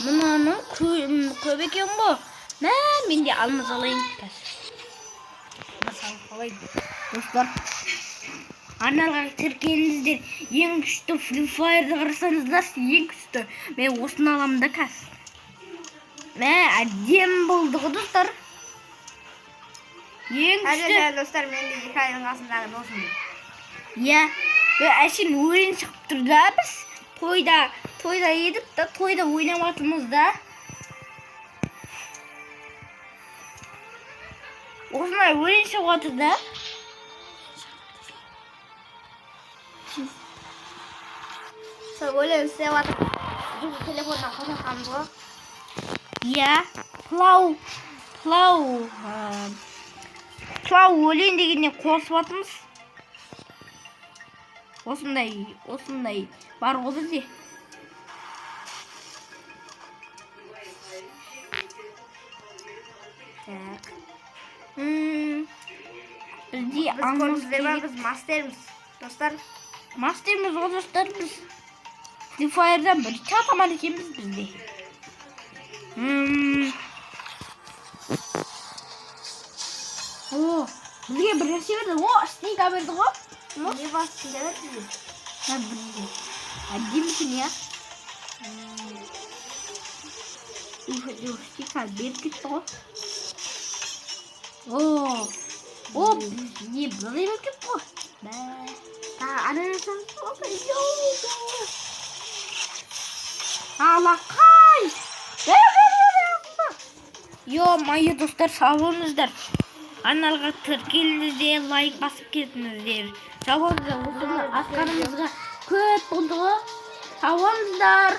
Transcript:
Aman köp eкен bu. Ben de almaz alayım. Dostlar. Arnalar Türkiye'nizdir. En güçlü Free Fire'da qarasаңыз nasıl en güçlü. Ben osunu alamın da kas. Әдем болды ғой достар. Ең күшті. Достар, мен де 2 айдың қасындағы досым. Иә. Әшейін ойын шығып тұр да біз. Тойда едік та, тойда ойнап атымыз да. Осындай ойын шығып атыр да. Сол ойлап істеп атыр. Телефоннан қосаққанбыз ғой. Иә. Плау өлейін дегеннен қосып атымыз. Осындай бар ғой бізде. Бізде біз мастерміз, достар. Мастерміз ғой достар біз. Free Fire'дан бірінші атаман екенбіз бізде. Бізге бір нәрсе берді. Снейка берді ғой. Не басын деді бізге? Бізге. Әдемісін, я. Снейка берді кетті ғой. Не бұлай берді кетті ғой. Алақай! Майы достар, сау болыңыздар. Арналға тіркеліңіздер, лайк басып кетіңіздер. Сау болыңыздар, осыны атқанымызға көп болды ғой. Сау болыңыздар.